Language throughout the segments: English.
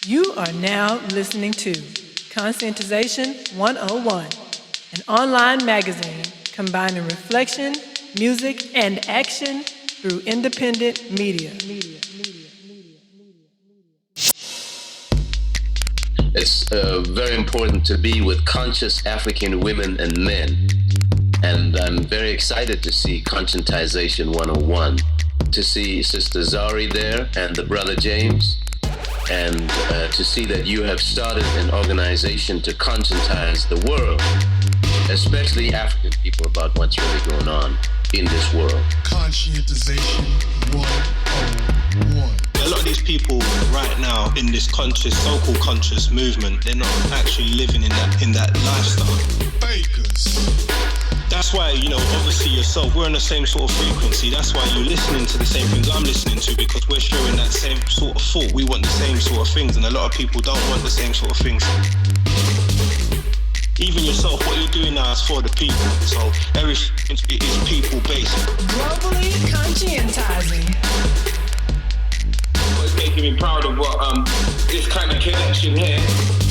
You are now listening to Conscientization 101, an online magazine combining reflection, music, and action through independent media. It's very important to be with conscious African women and men. And I'm very excited to see Conscientization 101, to see Sister Zari there and the brother James, and to see that you have started an organization to conscientize the world, especially African people, about what's really going on in this world. Conscientization 101. A lot of these people right now in this conscious, so-called conscious movement, they're not actually living in that lifestyle. Fakers. That's why, obviously yourself, we're on the same sort of frequency. That's why you're listening to the same things I'm listening to, because we're sharing that same sort of thought. We want the same sort of things, and a lot of people don't want the same sort of things. Even yourself, what you're doing now is for the people. So everything is people-based. Globally conscientizing. What's making me proud of what this kind of connection here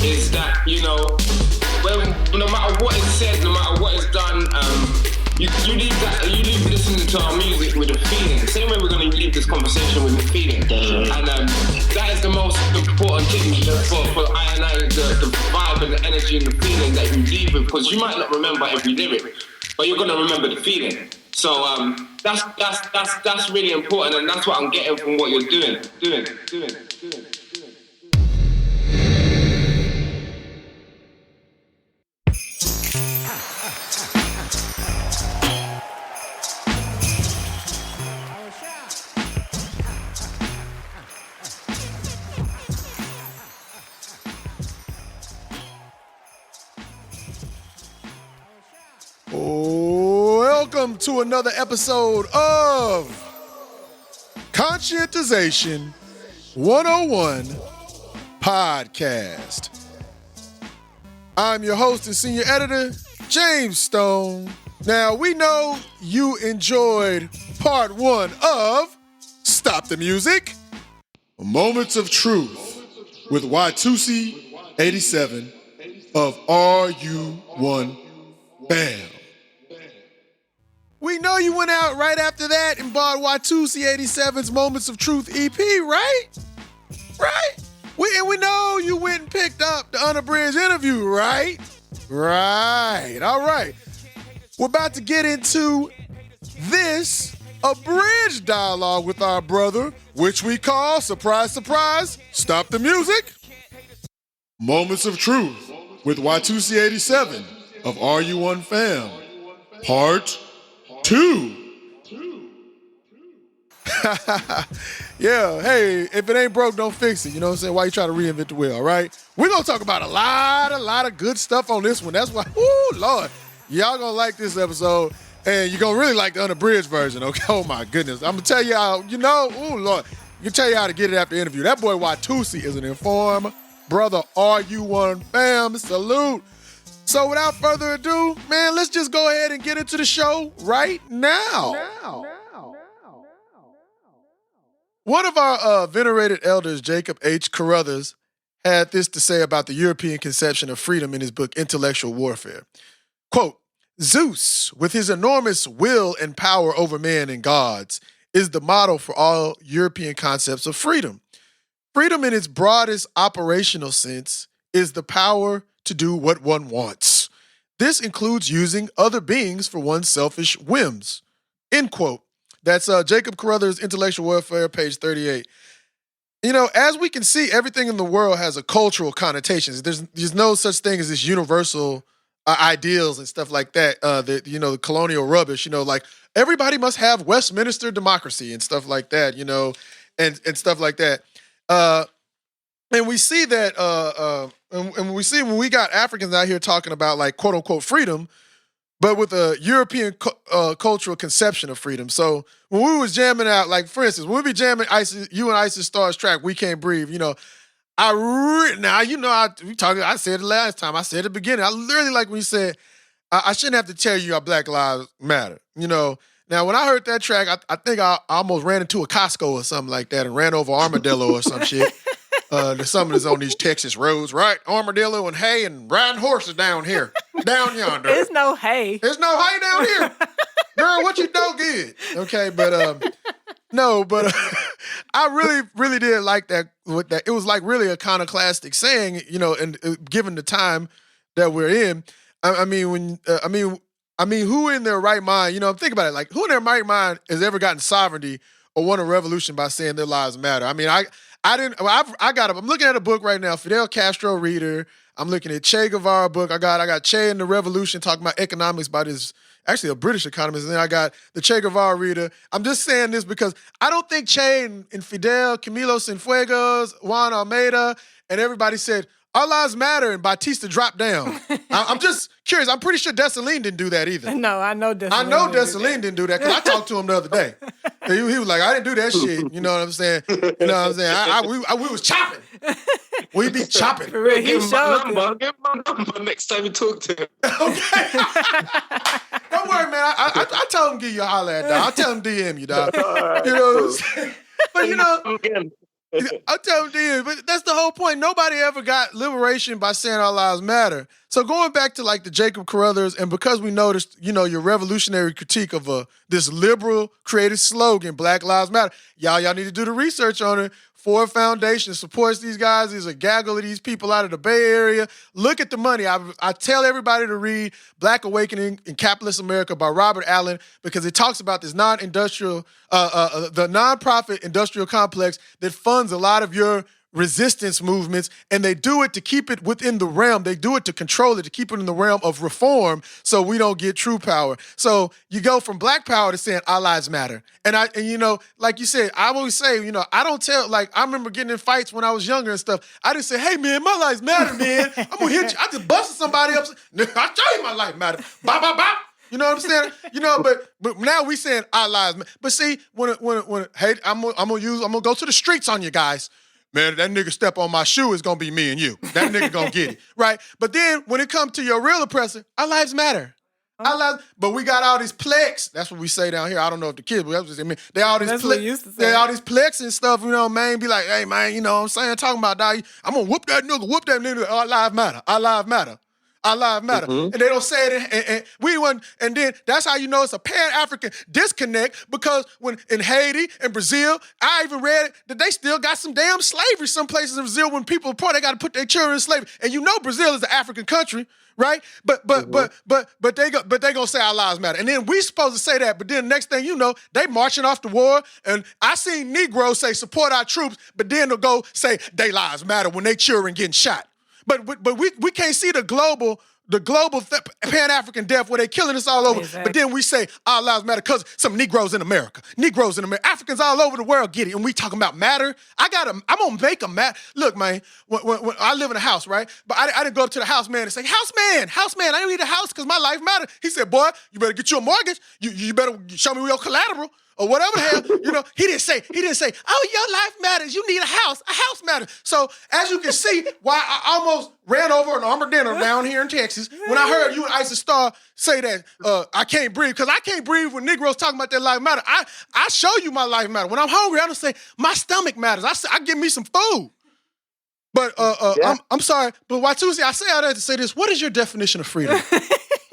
is that, no matter what is said, no matter what is done, you leave listening to our music with a feeling. Same way we're going to leave this conversation with a feeling. And that is the most important thing for I and I, the vibe and the energy and the feeling that you leave with, because you might not remember every lyric, but you're going to remember the feeling. So that's really important, and that's what I'm getting from what you're doing. Welcome to another episode of Conscientization 101 Podcast. I'm your host and senior editor, James Stone. Now, we know you enjoyed part one of Stop the Music, Moments of Truth with Watusi87 of RU1 Fam. We know you went out right after that and bought Watusi87's Moments of Truth EP, right? Right? We know you went and picked up the unabridged interview, right? Right. All right. We're about to get into this abridged dialogue with our brother, which we call, surprise, surprise, Stop the Music, Moments of Truth with Watusi87 of RU1 Fam, Part 2. Yeah, hey, if it ain't broke, don't fix it. You know what I'm saying? Why you trying to reinvent the wheel, all right? We're going to talk about a lot of good stuff on this one. That's why, Lord, y'all going to like this episode, and you're going to really like the unabridged version, okay? Oh, my goodness. I'm going to tell you how, Lord, I can tell you how to get it after the interview. That boy Watusi is an informed brother, RU1 Fam. Salute. So without further ado, man, let's just go ahead and get into the show right now. One of our venerated elders, Jacob H. Carruthers, had this to say about the European conception of freedom in his book, Intellectual Warfare. Quote, Zeus, with his enormous will and power over men and gods, is the model for all European concepts of freedom. Freedom in its broadest operational sense is the power to do what one wants. This includes using other beings for one's selfish whims. End quote. That's Jacob Carruthers' Intellectual Warfare, page 38. As we can see, everything in the world has a cultural connotations. There's no such thing as this universal ideals and stuff like that. The colonial rubbish. Like everybody must have Westminster democracy and stuff like that. And stuff like that. And we see that. And we see when we got Africans out here talking about like quote unquote freedom, but with a European cultural conception of freedom. So when we was jamming out, like for instance, when we be jamming You and Isis Stars track, We Can't Breathe, I said it last time, I said at the beginning, I literally like when you said, I shouldn't have to tell you our Black Lives Matter, Now, when I heard that track, I think I almost ran into a Costco or something like that and ran over Armadillo or some shit. The summoners on these Texas roads, right? Armadillo and hay and riding horses down here, down yonder. There's no hay. There's no hay down here. Girl, what you do good? Okay, but no, but I really did like that. With that, it was like really a iconoclastic saying, you know, and given the time that we're in, I mean, who in their right mind, you know, think about it, like who in their right mind has ever gotten sovereignty or won a revolution by saying their lives matter? I mean, I'm looking at a book right now, Fidel Castro reader. I'm looking at Che Guevara book. I got Che and the Revolution talking about economics by this, actually a British economist. And then I got the Che Guevara reader. I'm just saying this because I don't think Che and Fidel, Camilo Cienfuegos, Juan Almeida, and everybody said, our lives matter, and Batista dropped down. I'm just curious. I'm pretty sure Dessalines didn't do that either. No, I know Dessalines. I know Dessalines didn't do that because I talked to him the other day. And he was like, I didn't do that shit. You know what I'm saying? You know what I'm saying? We was chopping. We be chopping. For real, he Give him showed my number. Give him my number next time you talk to him. Okay. Don't worry, man. I told him give you a holler at dog. I tell him DM you, dog. You know what I'm saying? But you know, I tell him DM, but that's the whole point. Nobody ever got liberation by saying our lives matter. So going back to like the Jacob Carruthers, and because we noticed, you know, your revolutionary critique of this liberal creative slogan, Black Lives Matter, y'all need to do the research on it. Ford Foundation supports these guys. There's a gaggle of these people out of the Bay Area. Look at the money. I tell everybody to read Black Awakening in Capitalist America by Robert Allen because it talks about this non-industrial, the nonprofit industrial complex that funds a lot of your resistance movements, and they do it to keep it within the realm. They do it to control it, to keep it in the realm of reform so we don't get true power. So you go from Black power to saying our lives matter. And you know, like you said, I always say, you know, I don't tell, like, I remember getting in fights when I was younger and stuff. I didn't say, hey, man, my lives matter, man. I'm going to hit you. I just busted somebody up. I'll tell you my life matter. Bop, bop, bop. You know what I'm saying? You know, but now we saying our lives matter. But see, when hey, I'm gonna go to the streets on you guys. Man, that nigga step on my shoe is gonna be me and you. That nigga gonna get it, right? But then when it comes to your real oppressor, our lives matter. But we got all these plex. That's what we say down here. I don't know if the kids, but that's what I mean. They all these they all these plex and stuff. You know, man, be like, hey, man, you know what I'm saying? Talking about that. I'm gonna whoop that nigga. Our lives matter. Our lives matter. Our lives matter. Mm-hmm. And they don't say it, and then that's how you know it's a Pan-African disconnect, because when in Haiti and Brazil, I even read that they still got some damn slavery some places in Brazil. When people are poor, they got to put their children in slavery. And you know Brazil is an African country, right? But they gonna say our lives matter. And then we supposed to say that, but then next thing you know, they marching off the war. And I seen Negroes say support our troops, but then they'll go say they lives matter when they children getting shot. But we can't see the global Pan-African death where they killing us all over. Exactly. But then we say our lives matter because some Negroes in America. Africans all over the world get it. And we talking about matter. I'm going to make a matter. Look, man, when I live in a house, right? But I didn't go up to the house man and say, house man, I need a house because my life matter. He said, boy, you better get you a mortgage. You better show me your collateral. Or whatever the hell, you know, he didn't say, oh, your life matters. You need a house matters. So as you can see, why I almost ran over an armadillo down here in Texas when I heard you and Isis Star say that I can't breathe. Because I can't breathe when Negroes talking about their life matter. I show you my life matter. When I'm hungry, I don't say my stomach matters. I give me some food. But I'm sorry, but Watusi, I say all that to say this. What is your definition of freedom?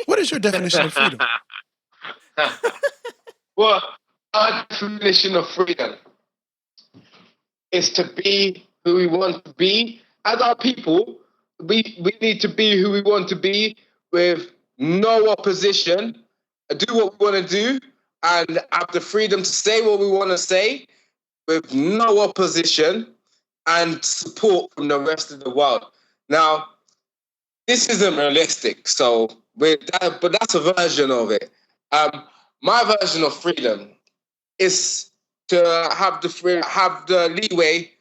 What is your definition of freedom? Well, our definition of freedom is to be who we want to be. As our people, we need to be who we want to be with no opposition, do what we want to do, and have the freedom to say what we want to say with no opposition and support from the rest of the world. Now, this isn't realistic, but that's a version of it. My version of freedom is to have the leeway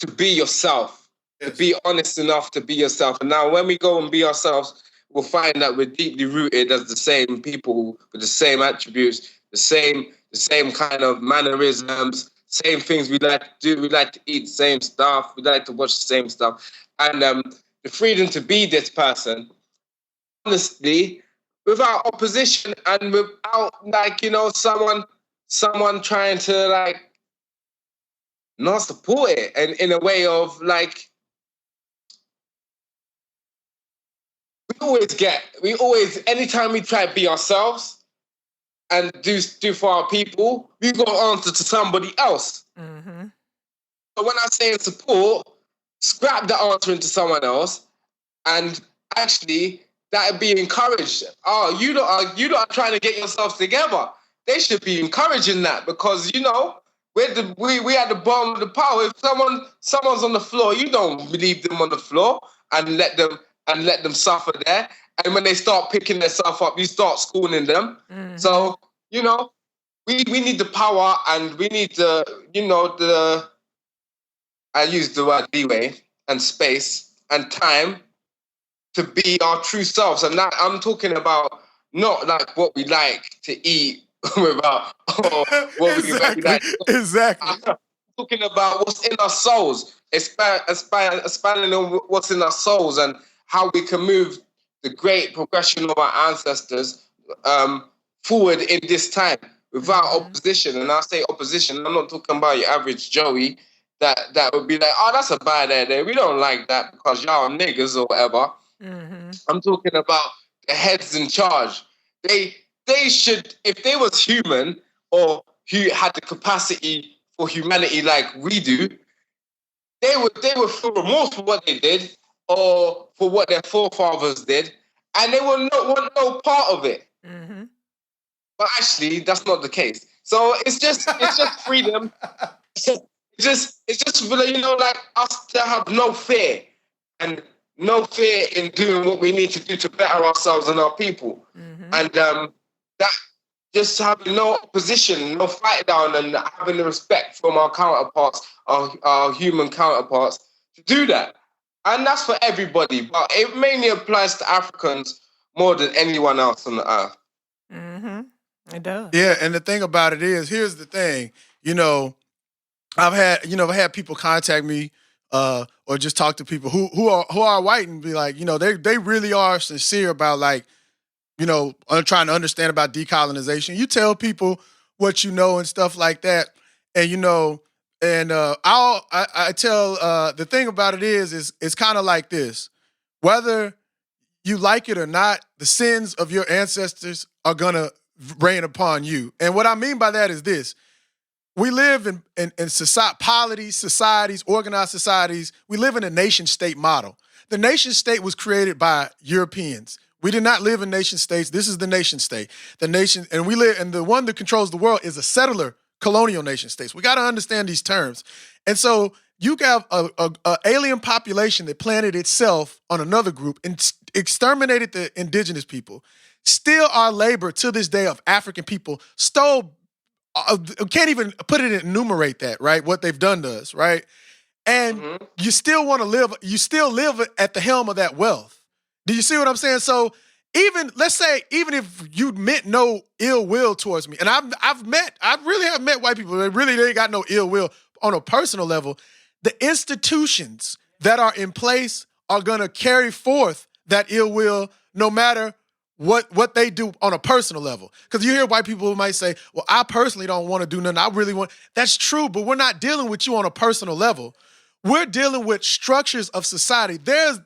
to be yourself, to be honest enough to be yourself. And now when we go and be ourselves, we'll find that we're deeply rooted as the same people with the same attributes, the same kind of mannerisms, same things we like to do. We like to eat the same stuff. We like to watch the same stuff. And the freedom to be this person, honestly, without opposition and without, like, you know, someone trying to, like, not support it, and in a way of like, anytime we try to be ourselves and do for our people, we got to answer to somebody else. Mm-hmm. So when I say support, scrap the answering to someone else, and actually that would be encouraged. Oh, you lot are trying to get yourselves together. They should be encouraging that, because we at the bottom of the pile. If someone's on the floor, you don't leave them on the floor and let them suffer there. And when they start picking themselves up, you start schooling them. Mm-hmm. So we need the power, and we need I use the word leeway and space and time to be our true selves. And that I'm talking about not like what we like to eat without what exactly. we like. Exactly. I'm talking about what's in our souls, expanding on what's in our souls and how we can move the great progression of our ancestors forward in this time without opposition. And I say opposition, I'm not talking about your average Joey that would be like, oh, that's a bad idea. We don't like that because y'all are niggas or whatever. Mm-hmm. I'm talking about the heads in charge. They should, if they was human or who had the capacity for humanity like we do, they would feel remorse for what they did or for what their forefathers did, and they would not want no part of it. Mm-hmm. But actually, that's not the case. So it's just freedom. It's just like us to have no fear and no fear in doing what we need to do to better ourselves and our people. Mm-hmm. And that just having no opposition, no fight down, and having the respect from our counterparts, our human counterparts, to do that. And that's for everybody, but it mainly applies to Africans more than anyone else on the earth. Mm-hmm. It does. Yeah, and the thing about it is, here's the thing, I've had people contact me or just talk to people who are white and be like, they really are sincere about trying to understand about decolonization. You tell people what you know and stuff like that, and I tell the thing about it is it's kind of like this: whether you like it or not, the sins of your ancestors are gonna rain upon you. And what I mean by that is this. We live in societies, organized societies. We live in a nation-state model. The nation-state was created by Europeans. We did not live in nation-states. This is the nation-state. The nation, and the one that controls the world is a settler colonial nation-states. We got to understand these terms. And so you have a alien population that planted itself on another group and exterminated the indigenous people. Still, our labor to this day of African people stole. Can't even put it in, enumerate that, right? What they've done to us, right? And you still want to live, at the helm of that wealth. Do you see what I'm saying? So let's say if you meant no ill will towards me, and I really have met white people that really they got no ill will on a personal level, the institutions that are in place are going to carry forth that ill will no matter what they do on a personal level. Because you hear white people who might say, well, I personally don't want to do nothing. I really want. That's true, but we're not dealing with you on a personal level. We're dealing with structures of society.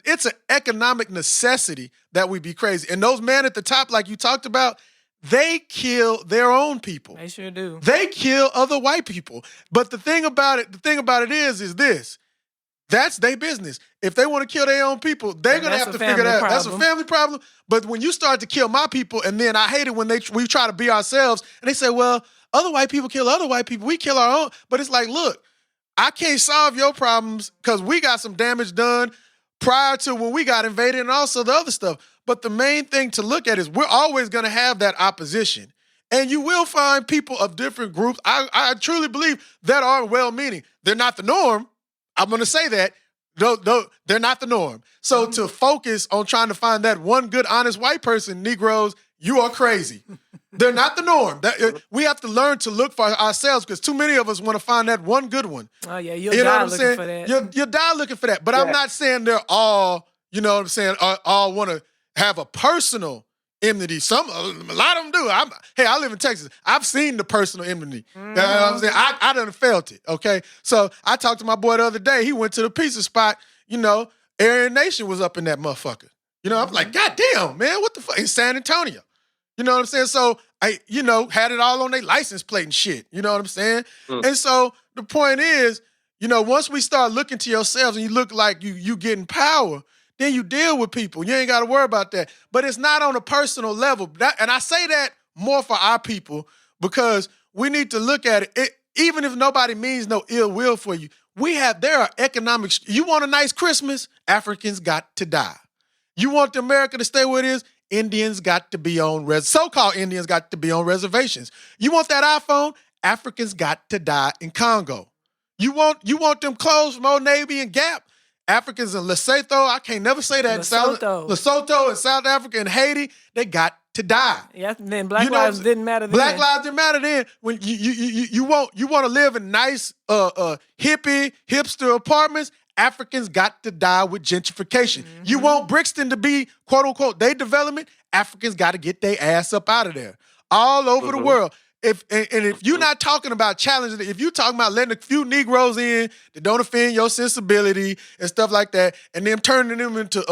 It's an economic necessity that we be crazy. And those men at the top, like you talked about, they kill their own people. They sure do. They kill other white people. But the thing about it is this. That's their business. If they want to kill their own people, they're going to have to figure that out. That's a family problem. But when you start to kill my people, and then I hate it when we try to be ourselves, and they say, well, other white people kill other white people. We kill our own. But it's like, look, I can't solve your problems because we got some damage done prior to when we got invaded and also the other stuff. But the main thing to look at is we're always going to have that opposition. And you will find people of different groups, I truly believe, that are well-meaning. They're not the norm. I'm going to say that. They're not the norm. So to focus on trying to find that one good, honest white person, Negroes, you are crazy. They're not the norm. We have to learn to look for ourselves because too many of us want to find that one good one. Oh, yeah, you'll die looking for that. You'll die looking for that. But I'm not saying they're all, all want to have a personal enmity. A lot of them do. I live in Texas. I've seen the personal enmity. You know what I'm saying? I done felt it, okay? So I talked to my boy the other day. He went to the pizza spot, you know, Aryan Nation was up in that motherfucker. You know, I'm like, God damn, man, what the fuck? In San Antonio. You know what I'm saying? So I, you know, had it all on their license plate and shit. You know what I'm saying? And so the point is, you know, once we start looking to yourselves and you look like you getting power, then you deal with people. You ain't got to worry about that. But it's not on a personal level. And I say that more for our people because we need to look at it. Even if nobody means no ill will for you, there are economics. You want a nice Christmas? Africans got to die. You want America to stay where it is? Indians got to be on so-called Indians got to be on reservations. You want that iPhone? Africans got to die in Congo. You want them clothes from Old Navy and Gap? Africans in Lesotho, I can't never say that. Lesotho and South Africa and Haiti, they got to die. Yeah, then Black lives didn't matter then. Black lives didn't matter then. When you want to live in nice hippie hipster apartments, Africans got to die with gentrification. You want Brixton to be quote unquote their development, Africans got to get their ass up out of there. All over the world. If you're not talking about challenges, if you're talking about letting a few Negroes in that don't offend your sensibility and stuff like that, and then turning them into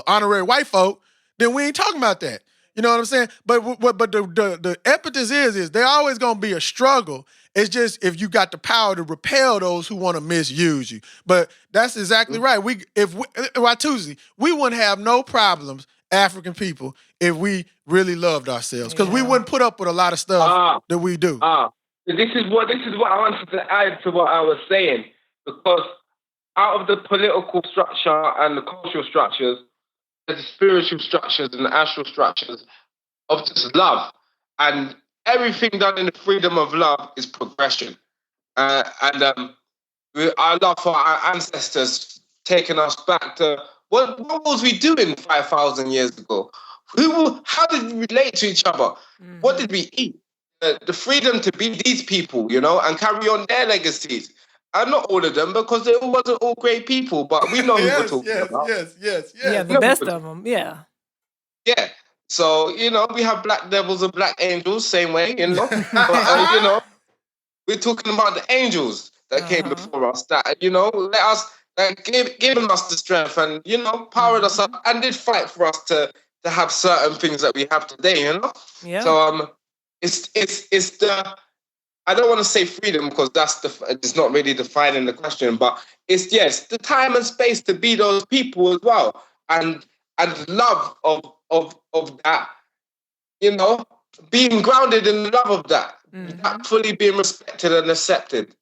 honorary white folk, then we ain't talking about that. You know what I'm saying? But the impetus is there always gonna be a struggle. It's just if you got the power to repel those who want to misuse you. But that's exactly right. Watusi, we wouldn't have no problems, African people, if we really loved ourselves, because we wouldn't put up with a lot of stuff that we do. This is what I wanted to add to what I was saying, because out of the political structure and the cultural structures, there's the spiritual structures and the astral structures of just love, and everything done in the freedom of love is progression. Our love for our ancestors taking us back to what was we doing 5,000 years ago? How did we relate to each other? What did we eat? The freedom to be these people, you know, and carry on their legacies. And not all of them, because they wasn't all great people, but we know who we're talking about. Yes. Yeah, the best of them, yeah. Yeah. So, you know, we have black devils and black angels, same way, you know. But, you know, we're talking about the angels that came before us, that, you know, let us, giving us the strength and, you know, powered us up and did fight for us to have certain things that we have today, you know? Yeah. So it's the, I don't want to say freedom because it's not really defining the question, but it's the time and space to be those people as well. And love of that, you know, being grounded in the love of that, fully being respected and accepted.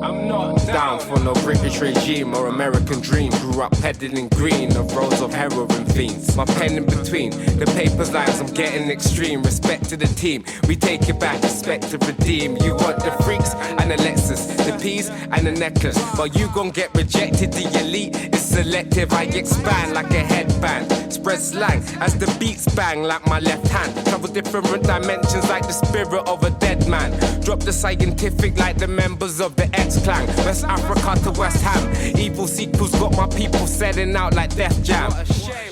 I'm not down for no British regime or American dream. Grew up peddling green, the roads of heroin fiends. My pen in between, the paper's lines, I'm getting extreme. Respect to the team, we take it back, respect to redeem. You want the freaks and the Lexus, the peas and the necklace, but you gon' get rejected. The elite is selective, I expand like a headband. Spread slang as the beats bang like my left hand. Travel different dimensions like the spirit of a dead man. Drop the scientific like the members of the X-Clan. West Africa to West Ham. Evil sequels got my people setting out like Def Jam.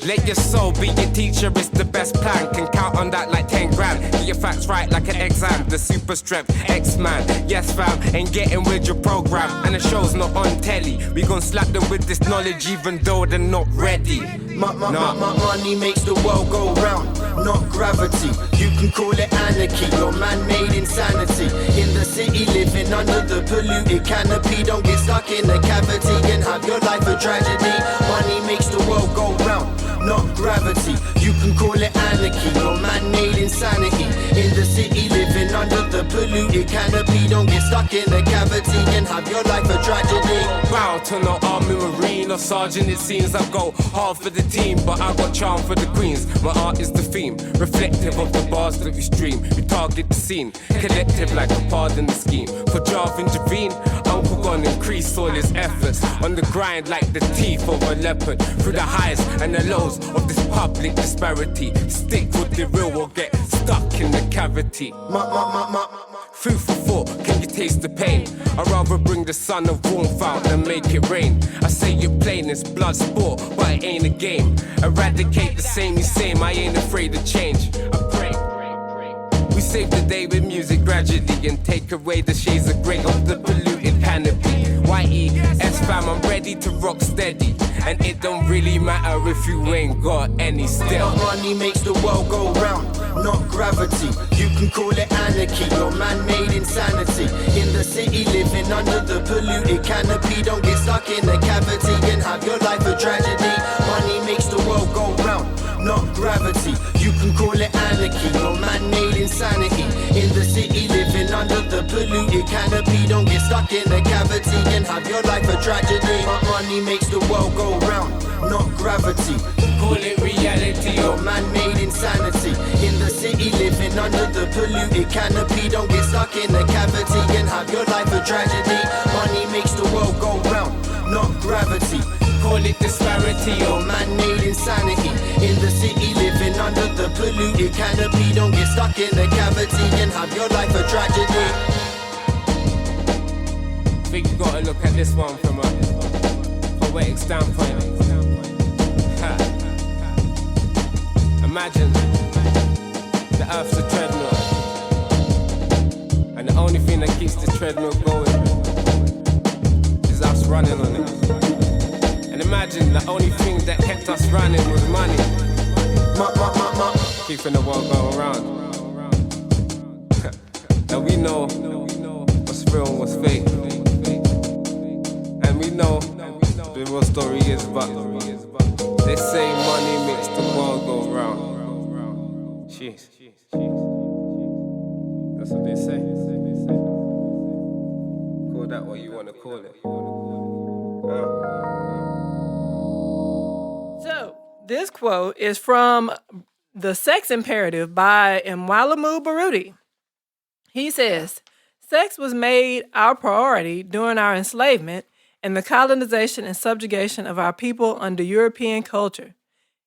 Let your soul be your teacher, it's the best plan. Can count on that like 10 grand. Get your facts right like an exam. The super strength, X-Man. Yes fam, ain't getting with your program. And the show's not on telly. We gon' slap them with this knowledge even though they're not ready. My money makes the world go round, not gravity. You can call it anarchy or man-made insanity. In the city living under the polluted canopy. Don't get stuck in a cavity and have your life a tragedy. Money makes the world go round, not gravity. You can call it anarchy or man-made insanity. In the city living under the polluted canopy. Don't get stuck in a cavity and have your life a tragedy. Bow to no army, marine or sergeant. It seems I go hard for the team, but I got charm for the queens. My art is the theme, reflective of the bars that we stream. We target the scene, collective like a part in the scheme. For Jarv intervene, Uncle gonna increase all his efforts. On the grind like the teeth of a leopard. Through the highs and the lows of this public disparity. Stick with the real or get stuck in the cavity. Food for thought, can you taste the pain. I'd rather bring the sun of warmth out than make it rain. I say it plain, it's blood sport, but it ain't a game. Eradicate the samey same, I ain't afraid of change. I pray. We save the day with music gradually and take away the shades of grey of the polluted canopy. YES fam, I'm ready to rock steady. And it don't really matter if you ain't got any still. Money makes the world go round, not gravity. You can call it anarchy or man-made insanity. In the city living under the polluted canopy. Don't get stuck in a cavity and have your life a tragedy. Money makes the world go round, not gravity. You can call it anarchy or man-made insanity. In the city living under the polluted canopy. Don't get stuck in a cavity and have your life a tragedy. Money makes the world go round, not gravity. Call it reality or man-made insanity. In the city living under the polluted canopy. Don't get stuck in a cavity and have your life a tragedy. Money makes the world go round, not gravity. Call it disparity or man-made insanity. In the city living under the polluted canopy. Don't get stuck in a cavity and have your life a tragedy. I think you gotta look at this one from a poetic standpoint. Ha. Imagine the earth's a treadmill, and the only thing that keeps the treadmill going is us running on it. And imagine the only thing that kept us running was money. Keeping the world going round. Now we know what's real and what's fake. And we know the real story is, but they say money makes the world go round. Jeez. That's what they say. Call that what you want to call it. So, this quote is from The Sex Imperative by Mwalamu Baruti. He says, "Sex was made our priority during our enslavement and the colonization and subjugation of our people under European culture.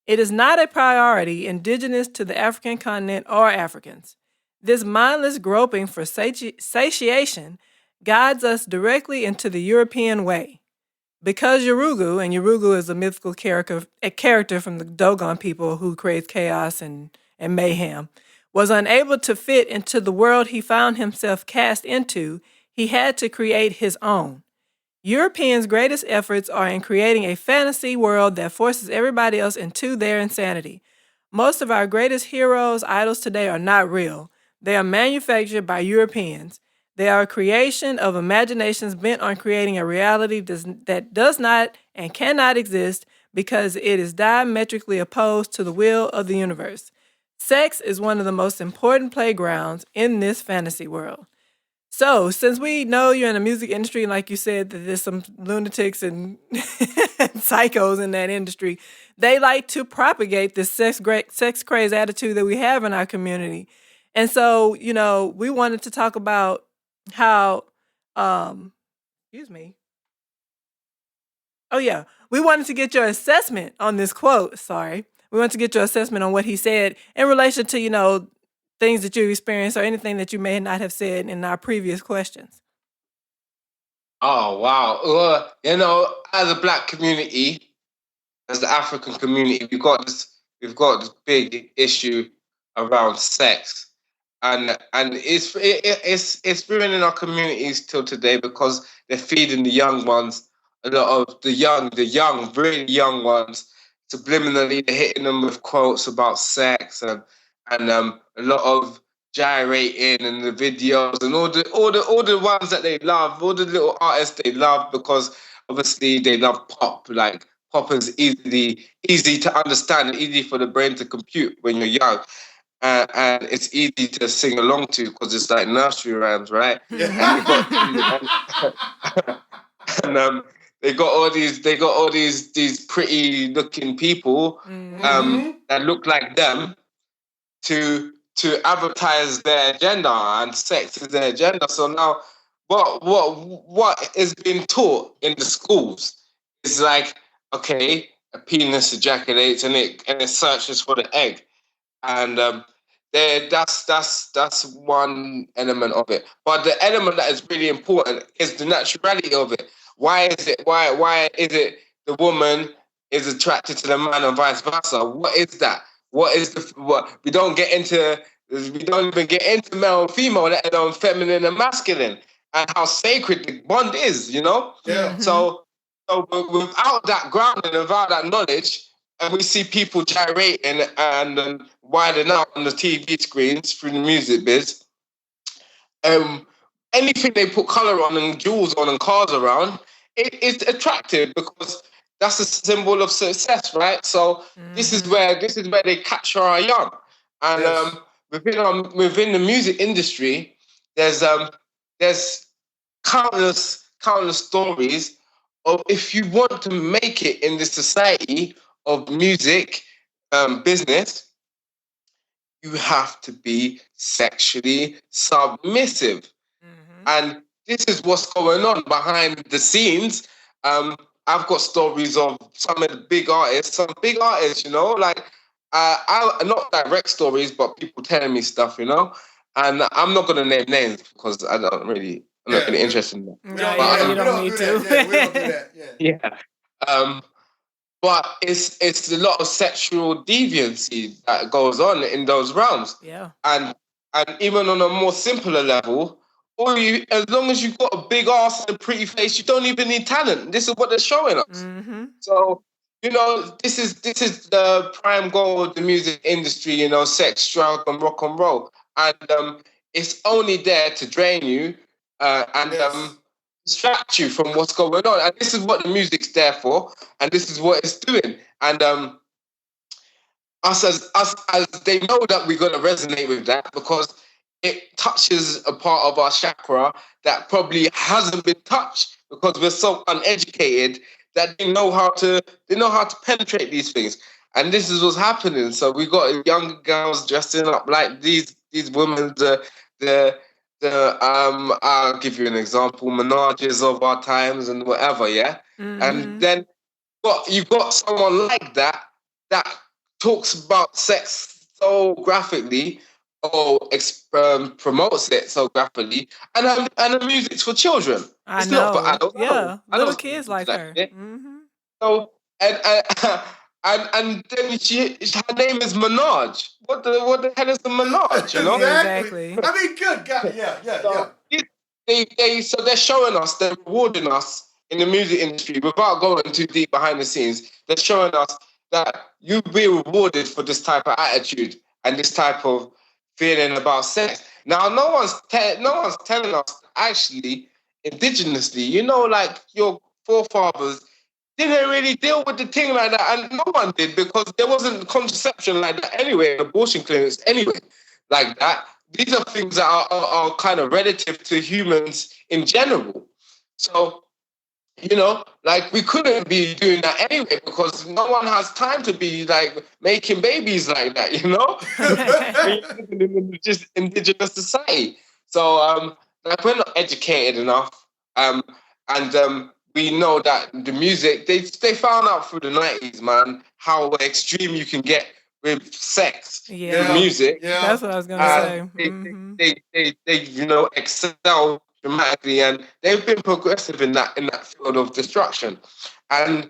It is not a priority indigenous to the African continent or Africans. This mindless groping for satiation guides us directly into the European way. Because Yurugu, and Yurugu is a mythical character from the Dogon people who creates chaos and mayhem, was unable to fit into the world he found himself cast into, he had to create his own. Europeans' greatest efforts are in creating a fantasy world that forces everybody else into their insanity. Most of our greatest heroes, idols today are not real. They are manufactured by Europeans. They are a creation of imaginations bent on creating a reality that does not and cannot exist because it is diametrically opposed to the will of the universe. Sex is one of the most important playgrounds in this fantasy world." So, since we know you're in the music industry, and like you said, that there's some lunatics and psychos in that industry, they like to propagate this sex craze attitude that we have in our community. And so, we wanted to talk about how, we wanted to get your assessment on this quote. We wanted to get your assessment on what he said in relation to, things that you've experienced or anything that you may not have said in our previous questions. Oh, wow. As a black community, as the African community, we've got this big issue around sex. And it's ruining our communities till today because they're feeding the young ones, a lot of the young, really young ones, subliminally they're hitting them with quotes about sex and a lot of gyrating and the videos and all the ones that they love, all the little artists they love because obviously they love pop. Like pop is easy to understand and easy for the brain to compute when you're young. And it's easy to sing along to because it's like nursery rhymes, right? And they got all these pretty looking people that look like them to advertise their agenda, and sex is their agenda. So now what is being taught in the schools is like, okay, a penis ejaculates and it searches for the egg. And that's one element of it. But the element that is really important is the naturality of it. Why is it the woman is attracted to the man and vice versa? What is that? What we don't even get into male and female, let alone feminine and masculine, and how sacred the bond is, you know? Yeah. So without that grounding, without that knowledge, and we see people gyrating and widening out on the TV screens through the music biz. Anything they put color on and jewels on and cars around, it's attractive because that's a symbol of success, right? So this is where they capture our young, and within the music industry, there's countless stories of if you want to make it in the society of music business, you have to be sexually submissive. And this is what's going on behind the scenes. I've got stories of some of the big artists, you know, like I not direct stories, but people telling me stuff, you know. And I'm not gonna name names because I'm not really interested in that. You don't need to. We don't do that. Yeah. But it's a lot of sexual deviancy that goes on in those realms. Yeah. And even on a more simpler level, as long as you've got a big ass and a pretty face, you don't even need talent. This is what they're showing us. So, you know, this is the prime goal of the music industry, you know, sex, drug, and rock and roll. And it's only there to drain you and distract you from what's going on. And this is what the music's there for, and this is what it's doing. And us as they know that we're gonna resonate with that because it touches a part of our chakra that probably hasn't been touched because we're so uneducated that they know how to penetrate these things. And this is what's happening. So we got young girls dressing up like these women, I'll give you an example, menages of our times and whatever, yeah? And then you got someone like that talks about sex so graphically or promotes it so graphically, and the music's for children. It's not for adults. Yeah, little kids like her. So and then her name is Minaj. What the hell is the Minaj? You know exactly. I mean, good God, yeah. So they're showing us, they're rewarding us in the music industry without going too deep behind the scenes. They're showing us that you'll be rewarded for this type of attitude and this type of feeling about sex. Now, no one's telling us actually indigenously, you know, like your forefathers didn't really deal with the thing like that, and no one did because there wasn't contraception like that anyway, abortion clinics anyway, like that. These are things that are kind of relative to humans in general. So, you know, like we couldn't be doing that anyway because no one has time to be like making babies like that, you know? in just indigenous society. So, like we're not educated enough, and we know that the music they found out through the 90s, man, how extreme you can get with sex, with music. Yeah, that's what I was gonna say. They you know excel dramatically, and they've been progressive in that field of destruction, and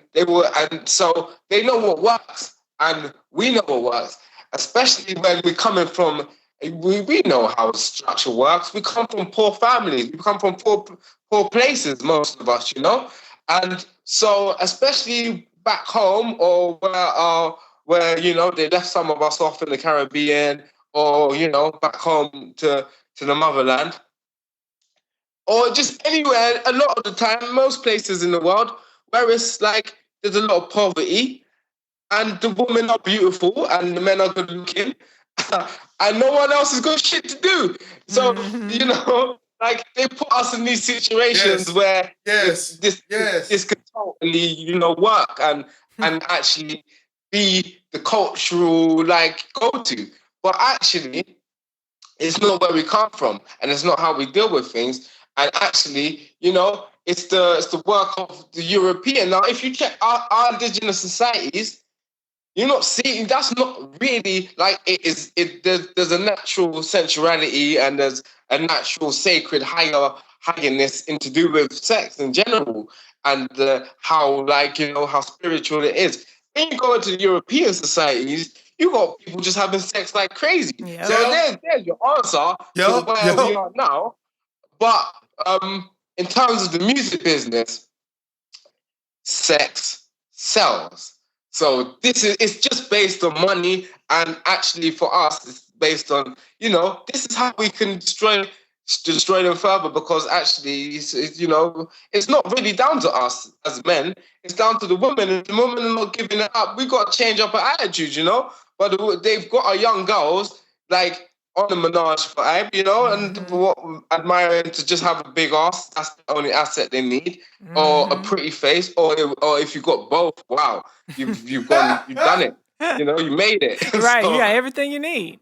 so they know what works, and we know what works, especially when we're coming from. We know how structure works. We come from poor families. We come from poor places, most of us, you know? And so, especially back home or where you know, they left some of us off in the Caribbean or, you know, back home to the motherland or just anywhere, a lot of the time, most places in the world where it's like there's a lot of poverty and the women are beautiful and the men are good looking and no one else has got shit to do. So, you know, like they put us in these situations where this can totally, you know, work and actually be the cultural like go-to. But actually, it's not where we come from and it's not how we deal with things. And actually, you know, it's the work of the European. Now, if you check our indigenous societies, you're not seeing. That's not really like it is. There's a natural sensuality and there's a natural sacred higherness in to do with sex in general, and how how spiritual it is. When you go into the European societies, you got people just having sex like crazy. Yep. So there's your answer to where we are now. But in terms of the music business, sex sells. So it's just based on money, and actually for us, it's based on this is how we can destroy them further, because actually it's not really down to us as men. It's down to the women, and the women are not giving it up. We got to change up our attitude, But they've got our young girls like on the menage vibe, and admiring to just have a big ass. That's the only asset they need, or a pretty face, or if you got both, wow, you've done it. You made it. Right, So, you got everything you need.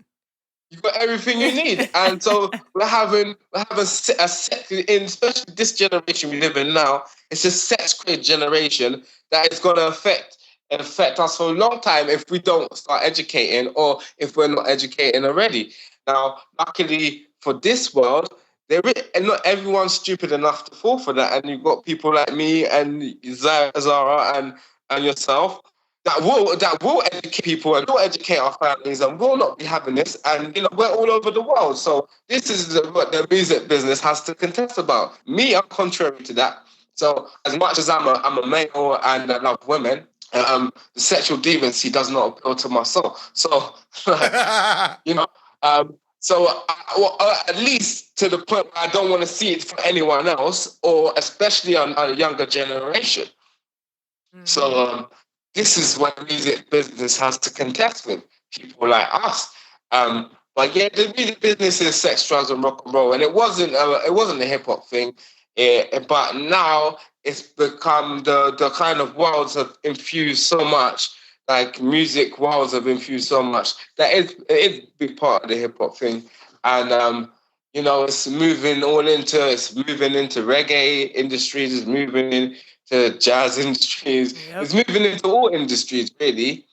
you've got everything you need, and so we're having a sex in, especially this generation we live in now. It's a sex-crazed generation that is going to affect us for a long time if we don't start educating, or if we're not educating already. Now, luckily for this world, and not everyone's stupid enough to fall for that. And you've got people like me and Zara and yourself that will educate people and will educate our families and will not be having this. And we're all over the world. So this is what the music business has to contest about. Me, I'm contrary to that. So as much as I'm a male and I love women, the sexual deviancy does not appeal to my soul. So, at least to the point where I don't want to see it for anyone else, or especially on a younger generation. Mm-hmm. So this is what the music business has to contest with people like us. But yeah, the music business is sex, drugs, and rock and roll, and it wasn't a hip hop thing. But now it's become the kind of worlds have infused so much, like music worlds have infused so much that it is a big part of the hip hop thing. And it's moving into reggae industries, it's moving into jazz industries, it's moving into all industries really.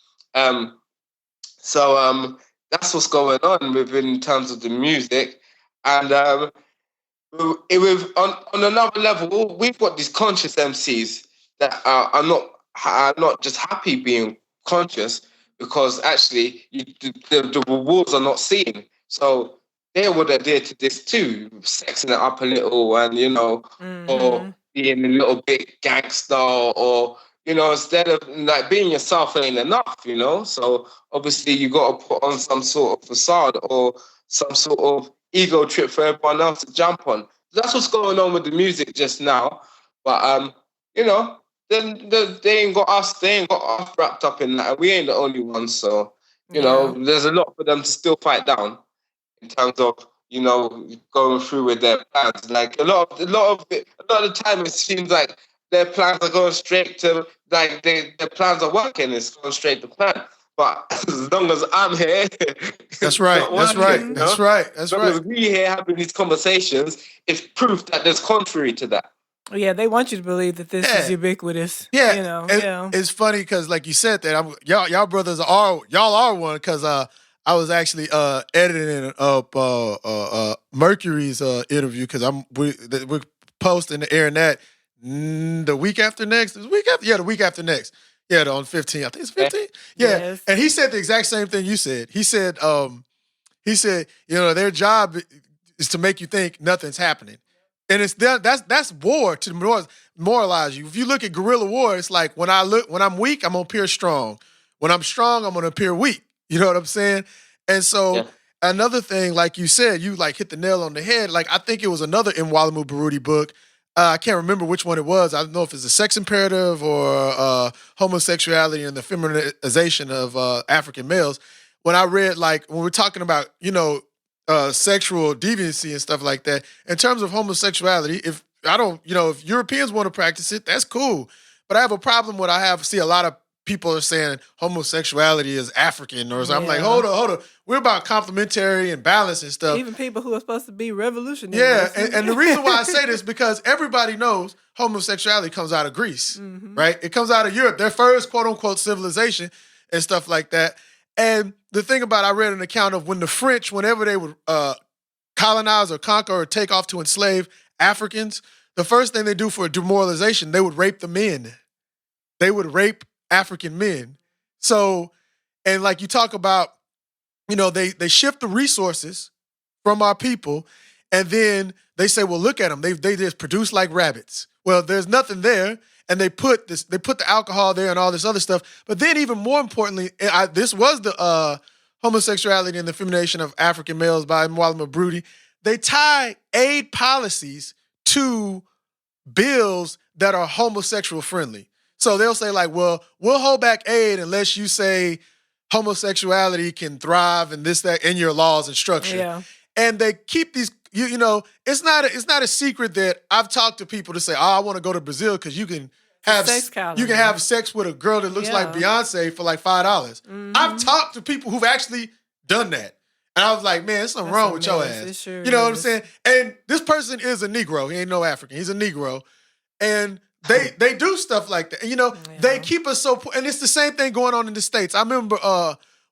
So that's what's going on in terms of the music. And on another level, we've got these conscious MCs that are not just happy being conscious, because actually the rewards are not seen. So they would adhere to this too, sexing it up a little, and or being a little bit gangster, or instead of like being yourself ain't enough. So obviously you got to put on some sort of facade or some sort of ego trip for everyone else to jump on. That's what's going on with the music just now. But then they ain't got us wrapped up in that. We ain't the only ones. So there's a lot for them to still fight down in terms of going through with their plans. Like a lot of the time, it seems like their plans are going straight to their plans are working. It's going straight to plan. But as long as I'm here, that's right. That's right. That's right. That's right. As we here having these conversations, it's proof that there's contrary to that. Yeah, they want you to believe that this is ubiquitous. Yeah, it's funny because, like you said, that y'all brothers are one. Because I was actually editing up Mercury's interview, because we're posting the airing that the week after next. The week after next. Yeah, on 15. I think it's 15. Yeah. Yes. And he said the exact same thing you said. He said, their job is to make you think nothing's happening. And that's war to moralize you. If you look at guerrilla war, it's like when I'm weak, I'm gonna appear strong. When I'm strong, I'm gonna appear weak. You know what I'm saying? And so another thing, like you said, you like hit the nail on the head. Like I think it was another Mwalimu Baruti book. I can't remember which one it was. I don't know if it's a sex imperative or homosexuality and the feminization of African males. When I read, when we're talking about, sexual deviancy and stuff like that, in terms of homosexuality, if Europeans want to practice it, that's cool. But I have a problem with see a lot of people are saying homosexuality is African or something. I'm like, hold on. We're about complementary and balance and stuff. Even people who are supposed to be revolutionary. Yeah, and the reason why I say this is because everybody knows homosexuality comes out of Greece, right? It comes out of Europe. Their first quote-unquote civilization and stuff like that. And the thing about, I read an account of when the French, whenever they would colonize or conquer or take off to enslave Africans, the first thing they do for demoralization, they would rape the men. They would rape African men. So, and like you talk about, they shift the resources from our people, and then they say, well, look at them. They just produce like rabbits. Well, there's nothing there, and they put the alcohol there and all this other stuff. But then even more importantly, this was the homosexuality and the feminization of African males by Mwalimu Mabruti. They tie aid policies to bills that are homosexual friendly. So they'll say like, well, we'll hold back aid unless you say homosexuality can thrive and this, that, in your laws and structure. Yeah. And they keep these, it's not a secret that I've talked to people to say, oh, I want to go to Brazil because you can have sex with a girl that looks like Beyonce for like $5. Mm-hmm. I've talked to people who've actually done that. And I was like, man, there's something wrong with your ass. Sure you know what I'm saying? And this person is a Negro. He ain't no African. He's a Negro. And they do stuff like that. They keep us so, and it's the same thing going on in the States. I remember,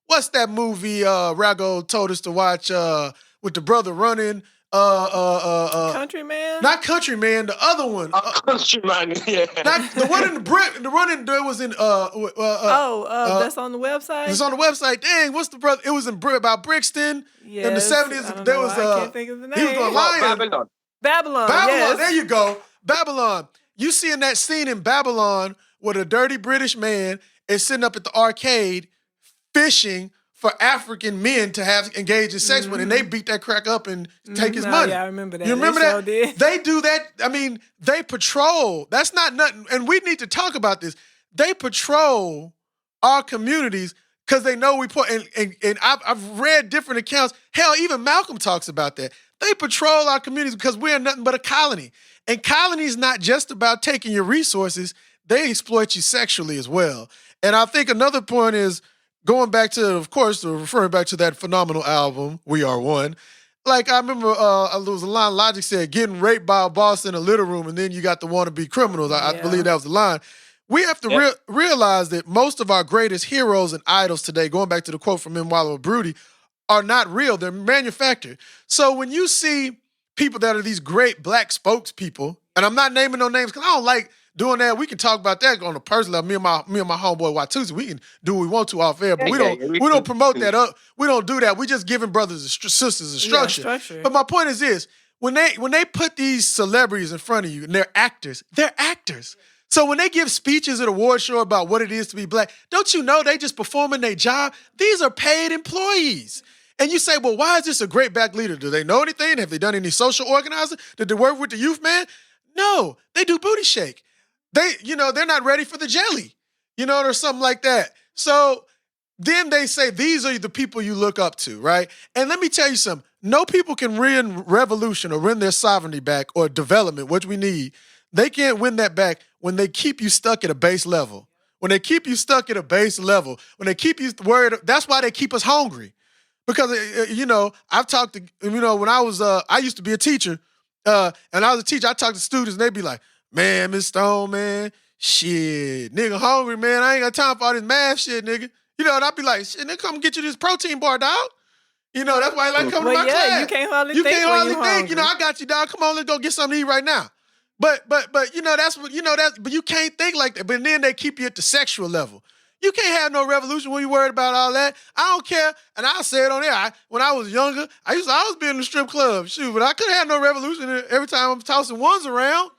what's that movie Rago told us to watch with the brother running? Countryman? Not Countryman, the other one. Countryman, yeah. Not, the one in the running there was in that's on the website? It's on the website. Dang, what's the brother? It was about Brixton in the 70s. There was I can't think of the name. He was going lion. Babylon. Yes. There you go. Babylon. You see in that scene in Babylon where the dirty British man is sitting up at the arcade fishing for African men to have engaged in sex with, and they beat that crack up and take his money. Yeah, I remember that. You remember they that? Sure did. They do that. I mean, they patrol. That's not nothing. And we need to talk about this. They patrol our communities because they know we put. And I've read different accounts. Hell, even Malcolm talks about that. They patrol our communities because we're nothing but a colony. And colony is not just about taking your resources. They exploit you sexually as well. And I think another point is, going back to, of course, referring back to that phenomenal album, We Are One. Like, I remember there was a line Logic said, getting raped by a boss in a little room, and then you got the wannabe criminals. I believe that was the line. We have to realize that most of our greatest heroes and idols today, going back to the quote from Mwalimu Mabruti, are not real. They're manufactured. So when you see people that are these great black spokespeople, and I'm not naming no names because I don't like doing that. We can talk about that on a personal level. Me and my homeboy Watusi, we can do what we want to off air, but we don't promote that up. We don't do that. We just giving brothers and sisters a structure. Structure. But my point is this: when they put these celebrities in front of you and they're actors. So when they give speeches at award show about what it is to be black, don't you know they just performing their job? These are paid employees. And you say, well, why is this a great black leader? Do they know anything? Have they done any social organizing? Did they work with the youth, man? No, they do booty shake. They're not ready for the jelly, or something like that. So then they say, these are the people you look up to, right? And let me tell you something. No people can win revolution or win their sovereignty back or development, which we need. They can't win that back when they keep you stuck at a base level. When they keep you stuck at a base level, when they keep you worried, that's why they keep us hungry. Because, I've talked to, when I used to be a teacher, and I was a teacher, I talked to students and they'd be like, man, Miss Stone, man, shit, nigga hungry, man. I ain't got time for all this math shit, nigga. And I'd be like, shit, nigga, come get you this protein bar, dog. That's why I like coming to my class. You can't hardly think. I got you, dog. Come on, let's go get something to eat right now. But that's what, but you can't think like that. But then they keep you at the sexual level. You can't have no revolution when you worried about all that. I don't care. And I'll say it on there. When I was younger, I was being in the strip club. Shoot, but I couldn't have no revolution every time I'm tossing ones around.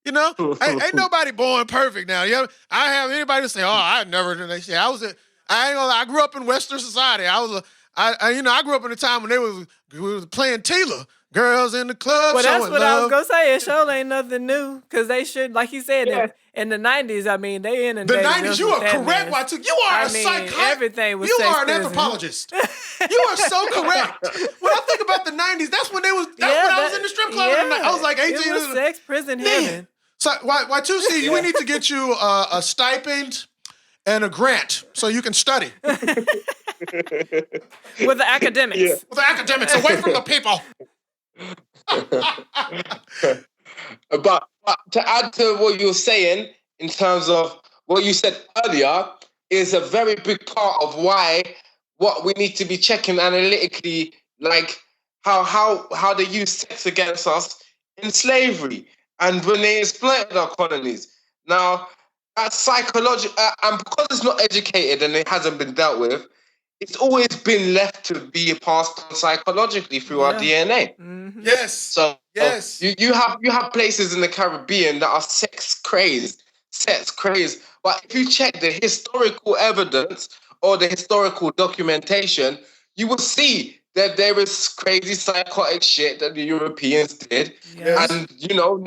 Ain't nobody born perfect now. I have anybody to say, oh, I never did that shit. I ain't gonna lie, I grew up in Western society. I grew up in a time when we was playing Tila. Girls in the club. Well, that's what love. I was gonna say. It sure ain't nothing new because they should, like you said, in the 90s. I mean, they in the 90s. You are correct, Watu. You are a psychologist. Everything was. You are an anthropologist. You are so correct. When I think about the 90s, that's when when I was in the strip club. I was like 18. It was sex, prison, heaven. So Watusi, we need to get you a stipend and a grant so you can study with the academics. Yeah. With the academics, away from the people. But to add to what you were saying in terms of what you said earlier, is a very big part of why what we need to be checking analytically, like how they use sex against us in slavery and when they exploited our colonies. Now, that's psychological, and because it's not educated and it hasn't been dealt with, it's always been left to be passed on psychologically through our DNA. Mm-hmm. Yes. So yes. You have places in the Caribbean that are sex crazed. But if you check the historical evidence or the historical documentation, you will see that there is crazy psychotic shit that the Europeans did and,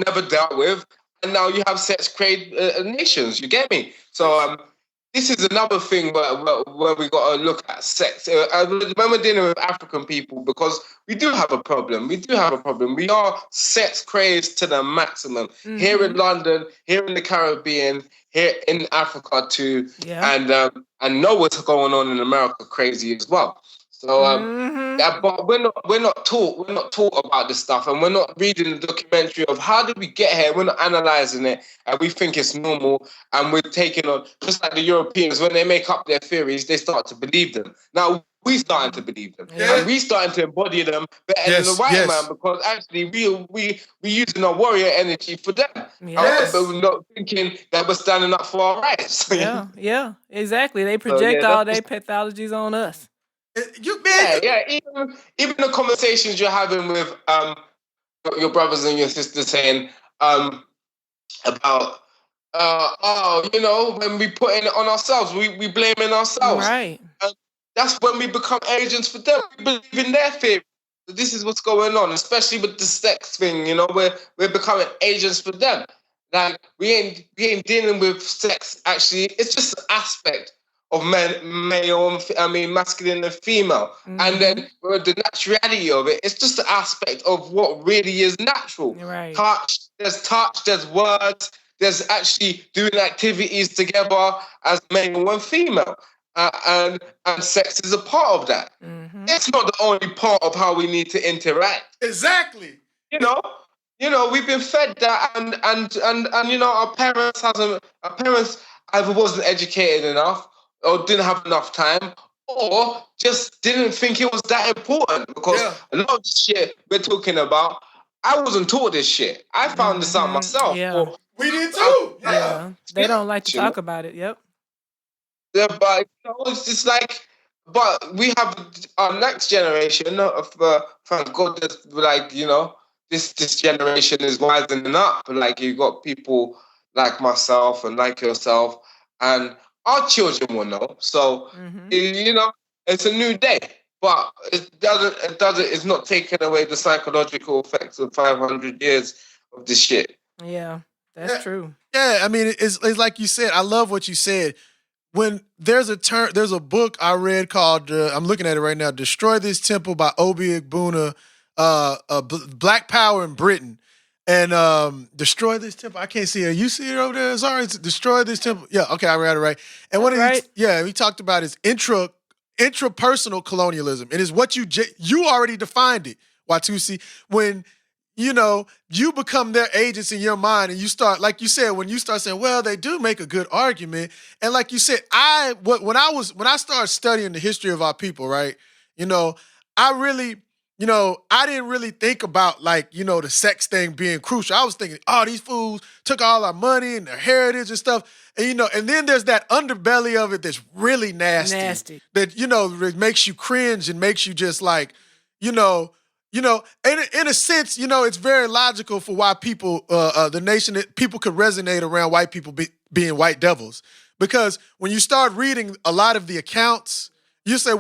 never dealt with. And now you have sex crazed nations. You get me? So this is another thing where we got to look at sex. When we're dealing with African people, because we do have a problem. We are sex crazed to the maximum. Mm-hmm. Here in London, here in the Caribbean, here in Africa too. Yeah. And know what's going on in America crazy as well. So but we're not taught about this stuff, and we're not reading the documentary of how did we get here. We're not analyzing it, and we think it's normal, and we're taking on, just like the Europeans, when they make up their theories, they start to believe them. Now we starting to believe them, and we starting to embody them better than the white man, because actually we using our warrior energy for them, but we're not thinking that we're standing up for our rights. Yeah, exactly. They project all their pathologies on us. Even the conversations you're having with your brothers and your sisters saying about when we put it on ourselves, we blaming ourselves. Right. That's when we become agents for them. We believe in their theory. This is what's going on, especially with the sex thing. We're becoming agents for them. Like we ain't dealing with sex. Actually, it's just an aspect of masculine and female. Mm-hmm. And then the naturality of it, it's just an aspect of what really is natural. Right. Touch, there's words, there's actually doing activities together as male and female. And sex is a part of that. Mm-hmm. It's not the only part of how we need to interact. Exactly. We've been fed that, and our parents either wasn't educated enough, or didn't have enough time, or just didn't think it was that important. Because a lot of the shit we're talking about, I wasn't taught this shit. I found this out myself. Yeah. We did too. They don't like to talk about it. Yep. Yeah, but it's just like, but we have our next generation of thank God that this generation is wisening up. Like you got people like myself and like yourself, and our children will know. So it's a new day, but it's not taking away the psychological effects of 500 years of this shit. Yeah, that's true. Yeah, I mean, it's like you said. I love what you said. When there's a book I read called, I'm looking at it right now, Destroy This Temple by Obi Egbuna, Black Power in Britain. And Destroy This Temple. I can't see it. You see it over there? Sorry, it's Destroy This Temple. Yeah, okay, I read it right. And he talked about his intrapersonal colonialism. It is what you already defined it, Watusi. When you become their agents in your mind, and you start, like you said, when you start saying, well, they do make a good argument. And like you said, when I started studying the history of our people, right? I didn't really think about the sex thing being crucial. I was thinking, these fools took all our money and their heritage and stuff. And and then there's that underbelly of it that's really nasty. That, it makes you cringe and makes you just and in a sense, it's very logical for why people, the nation, that people could resonate around white people being white devils. Because when you start reading a lot of the accounts, you say,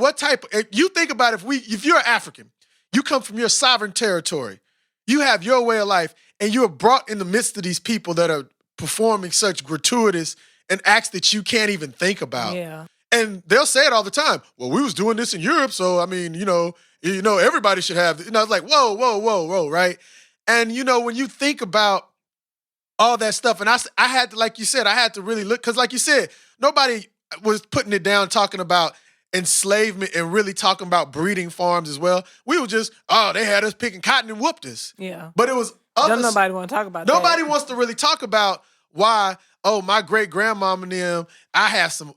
you think about if you're African, you come from your sovereign territory, you have your way of life, and you are brought in the midst of these people that are performing such gratuitous and acts that you can't even think about. Yeah. And they'll say it all the time. Well, we was doing this in Europe, so I mean, everybody should have. It's like, whoa, right? And when you think about all that stuff, and I had to, like you said, I had to really look, because like you said, nobody was putting it down talking about enslavement and really talking about breeding farms as well. We were just, they had us picking cotton and whooped us. Yeah. But it was nobody want to talk about that. Nobody wants to really talk about why, oh, my great grandmama and them, I have some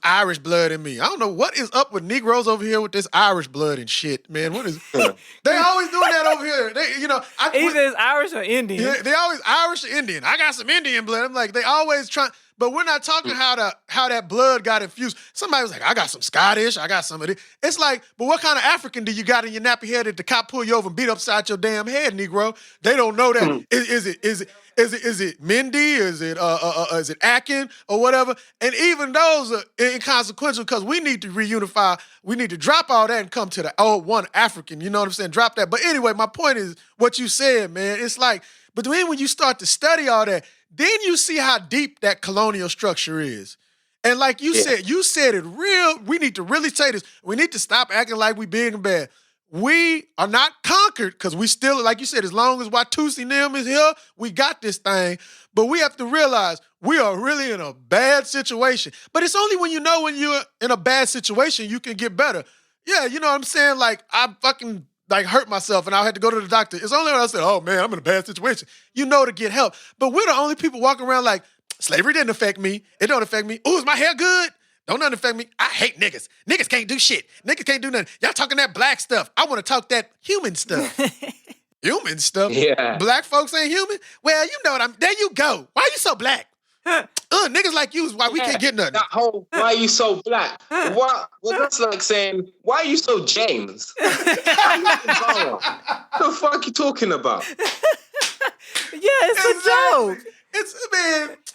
Irish blood in me. I don't know what is up with Negroes over here with this Irish blood and shit, man. What is they always doing that over here? They, either it's Irish or Indian. Yeah, they always Irish or Indian. I got some Indian blood. I'm like, they always trying, but we're not talking how that blood got infused. Somebody was like, I got some Scottish, I got some of this. It's like, but what kind of African do you got in your nappy head that the cop pull you over and beat upside your damn head, Negro? They don't know that. Is it Mindy? Is it Akin or whatever? And even those are inconsequential because we need to reunify. We need to drop all that and come to the one African. You know what I'm saying? Drop that. But anyway, my point is what you said, man. It's like, but then when you start to study all that, then you see how deep that colonial structure is. And like you said it real. We need to really say this. We need to stop acting like we big and bad. We are not conquered because we still, like you said, as long as Watusi and them is here, we got this thing. But we have to realize we are really in a bad situation. But it's only when you're in a bad situation, you can get better. Yeah, you know what I'm saying? Like, I fucking hurt myself and I had to go to the doctor. It's only when I said, oh man, I'm in a bad situation, to get help. But we're the only people walking around like, slavery didn't affect me. It don't affect me. Ooh, is my hair good? Don't nothing affect me. I hate niggas. Niggas can't do shit. Niggas can't do nothing. Y'all talking that black stuff. I want to talk that human stuff. Human stuff? Yeah. Black folks ain't human? Well, you know what there you go. Why you so black? Niggas like you is why we can't get nothing. That whole, why you so black? What? Well, that's like saying, why are you so James? What the fuck you talking about? Yeah, it's a joke. It's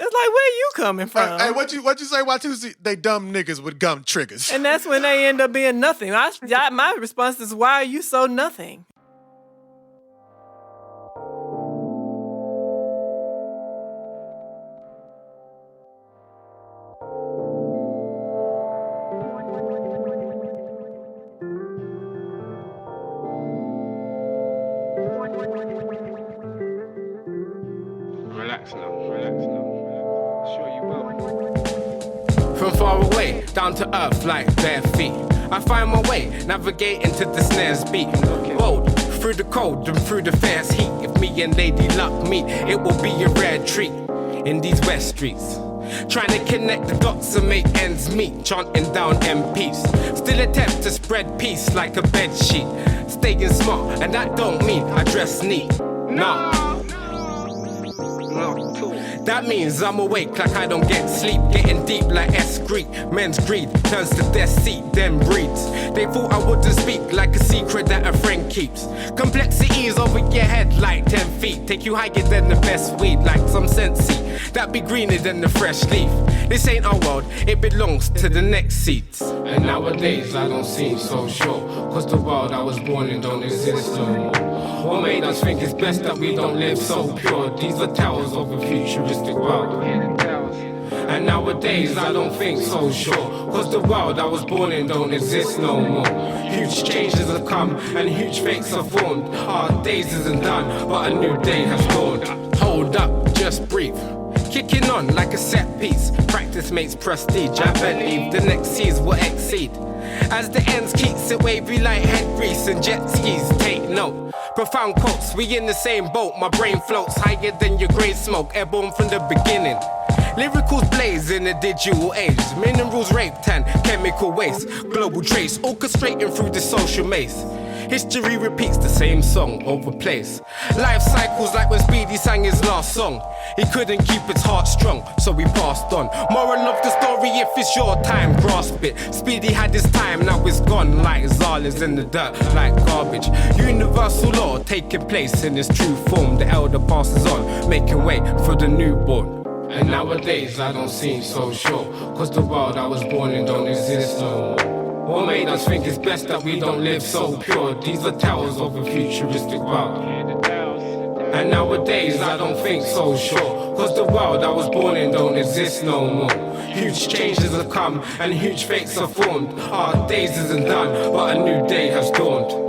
like, where you coming from? Hey, what you say, Watusi? They dumb niggas with gum triggers. And that's when they end up being nothing. My response is, why are you so nothing? Relax now. Sure you will. From far away, down to earth like bare feet, I find my way, navigating to the snare's beat. Bold, through the cold and through the fierce heat. If me and Lady Luck meet, it will be a rare treat in these west streets. Trying to connect the dots and make ends meet, chanting down MPs. Still attempt to spread peace like a bed sheet. Staying smart, and that don't mean I dress neat. Nah. That means I'm awake like I don't get sleep. Getting deep like S-Greek. Men's greed turns to death seat, then breeds. They thought I wouldn't speak like a secret that a friend keeps. Complexities over your head like 10 feet. Take you higher than the best weed like some Sensi. That be greener than the fresh leaf. This ain't our world, it belongs to the next seats. And nowadays I don't seem so sure, cause the world I was born in don't exist no more. What made us think it's best that we don't live so pure? These are towers of a futuristic world. And nowadays I don't think so sure, cause the world I was born in don't exist no more. Huge changes have come and huge fakes are formed. Our days isn't done, but a new day has dawned. Hold up, just breathe. Kicking on like a set piece. Practice makes prestige. I believe the next seas will exceed. As the ends keeps it wavy like head grease and jet skis. Take note. Profound quotes, we in the same boat. My brain floats higher than your grey smoke. Airborne from the beginning. Lyricals blaze in the digital age. Minerals raped and chemical waste. Global trace orchestrating through the social maze. History repeats the same song over place. Life cycles like when Speedy sang his last song. He couldn't keep his heart strong, so he passed on. Moral of the story, if it's your time, grasp it. Speedy had his time, now it's gone. Like Zala's in the dirt, like garbage. Universal law taking place in its true form. The elder passes on, making way for the newborn. And nowadays I don't seem so sure, cause the world I was born in don't exist no more. What made us think it's best that we don't live so pure? These are towers of a futuristic world. And nowadays I don't think so sure, cause the world I was born in don't exist no more. Huge changes have come and huge fakes are formed. Our days isn't done, but a new day has dawned.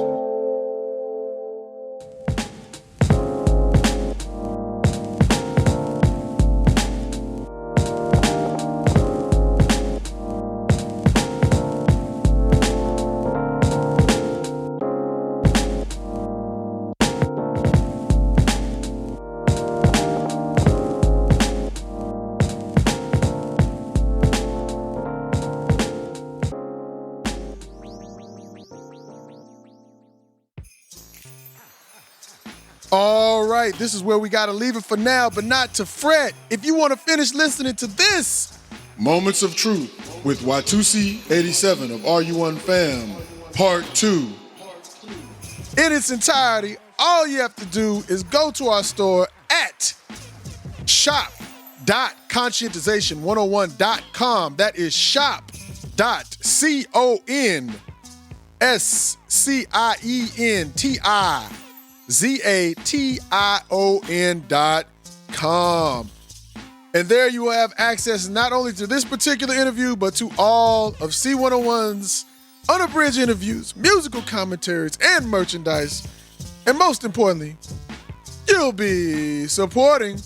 right, this is where we gotta leave it for now, but not to fret. If you wanna finish listening to this, Moments of Truth with Watusi87 of RU1 Fam, Part 2. In its entirety, all you have to do is go to our store at shop.conscientization101.com. That is shop.conscientization.com. And there you will have access not only to this particular interview, but to all of C101's unabridged interviews, musical commentaries, and merchandise. And most importantly, you'll be supporting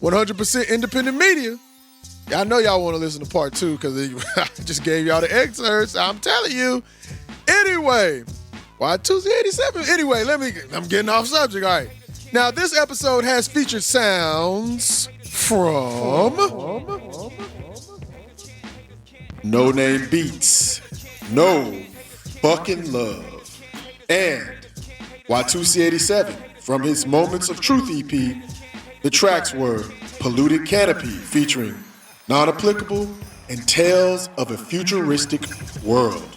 100% independent media. I know y'all want to listen to part 2 because I just gave y'all the excerpts. I'm telling you. Anyway, Watusi87. Anyway, I'm getting off subject. All right. Now, this episode has featured sounds from No Name Beats, No Fucking Love, and Watusi87 from his Moments of Truth EP. The tracks were Polluted Canopy featuring Non-Applicable and Tales of a Futuristic World.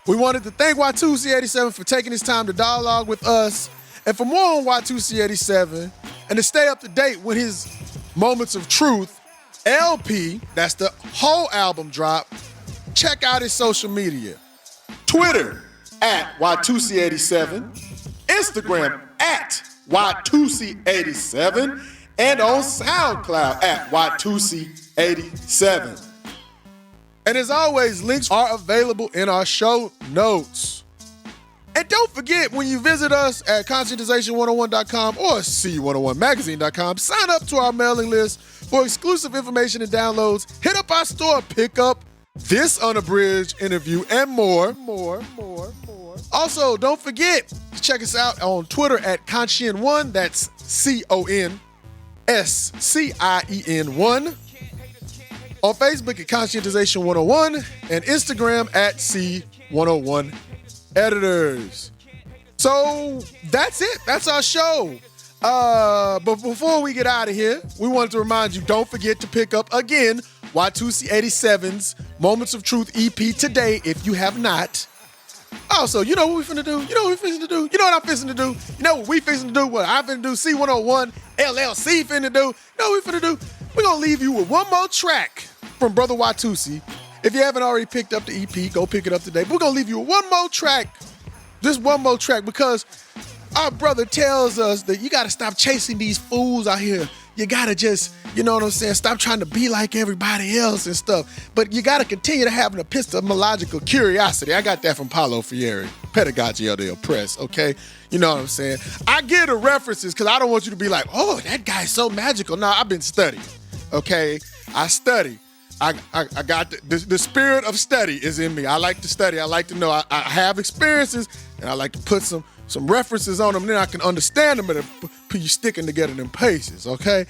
We wanted to thank Watusi87 for taking his time to dialogue with us. And for more on Watusi87 and to stay up to date with his Moments of Truth LP, that's the whole album drop, check out his social media. Twitter at Watusi87, Instagram at Watusi87, and on SoundCloud at Watusi87. And as always, links are available in our show notes. And don't forget, when you visit us at conscientization101.com or c101magazine.com, sign up to our mailing list for exclusive information and downloads. Hit up our store, pick up this unabridged interview and more. Also, don't forget to check us out on Twitter at Conscien1, that's CONSCIEN1. On Facebook at Conscientization101 and Instagram at C101 Editors. So that's it. That's our show. But before we get out of here, we wanted to remind you, don't forget to pick up again Watusi87's Moments of Truth EP today if you have not. Also, you know what we finna do? You know what we finna do? You know what I'm finna do? You know what we finna do? What I finna do? C101 LLC finna do? You know what we finna do? We're gonna leave you with one more track from Brother Watusi. If you haven't already picked up the EP, go pick it up today. But we're gonna leave you with one more track. Just one more track, because our brother tells us that you gotta stop chasing these fools out here. You gotta just, you know what I'm saying, stop trying to be like everybody else and stuff. But you gotta continue to have an epistemological curiosity. I got that from Paulo Freire, Pedagogy of the Oppressed, okay? You know what I'm saying? I get the references because I don't want you to be like, oh, that guy's so magical. No, I've been studying, okay? I study. I got the spirit of study is in me. I like to study. I like to know. I have experiences, and I like to put some references on them, and then I can understand them and put you sticking together in pieces, okay?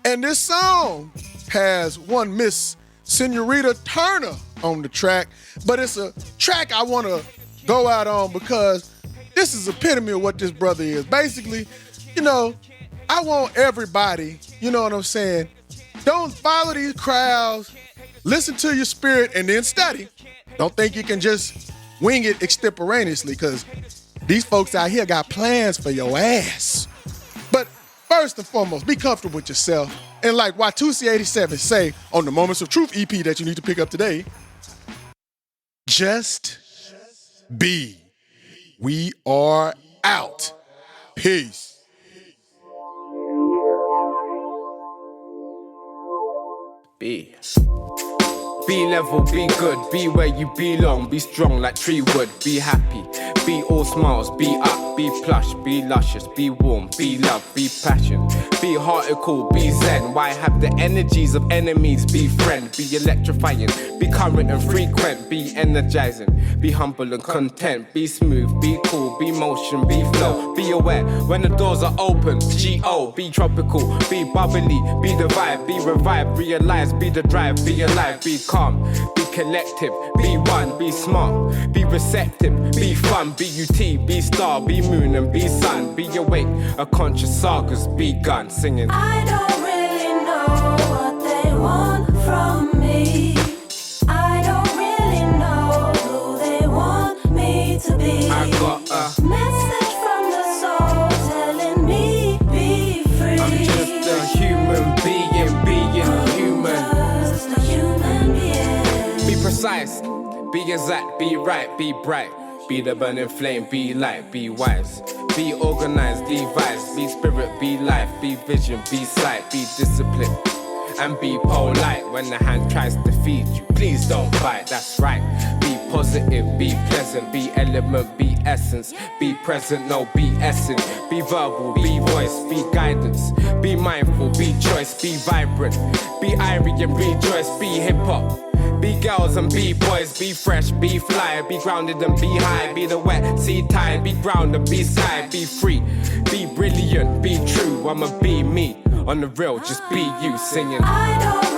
And this song has one Miss Sinority Turner on the track, but it's a track I want to go out on because this is epitome of what this brother is. Basically, you know, I want everybody, you know what I'm saying, don't follow these crowds. Listen to your spirit and then study. Don't think you can just wing it extemporaneously, because these folks out here got plans for your ass. But first and foremost, be comfortable with yourself. And like Watusi87 say on the Moments of Truth EP that you need to pick up today, just be. We are out. Peace. Be level, be good, be where you belong, be strong like tree wood, be happy, be all smiles, be up, be plush, be luscious, be warm, be love, be passion, be heartical, be zen. Why have the energies of enemies? Be friend, be electrifying, be current and frequent, be energizing, be humble and content, be smooth, be cool, be motion, be flow, be aware when the doors are open, G.O., be tropical, be bubbly, be the vibe, be revived, realize, be the drive, be alive, be calm, be collective, be one, be smart, be receptive, be fun, be UT, be star, be moon and be sun, be awake, a conscious sagas begun, singing. I don't really know what they want from me. I don't really know who they want me to be. I got a message from the soul telling me be free. I'm just a human being, being human. Just a human being. Be precise, be exact, be right, be bright. Be the burning flame, be light, be wise. Be organized, device, be spirit, be life, be vision, be sight, be discipline. And be polite when the hand tries to feed you. Please don't bite, that's right. Be positive, be pleasant, be element, be essence. Be present, no, be essence. Be verbal, be voice, be guidance. Be mindful, be choice, be vibrant. Be irie and rejoice, be hip-hop. Be girls and be boys, be fresh, be fly, be grounded and be high, be the wet sea tide, be ground and be sky, be free, be brilliant, be true, I'ma be me, on the real, just be you singing. I don't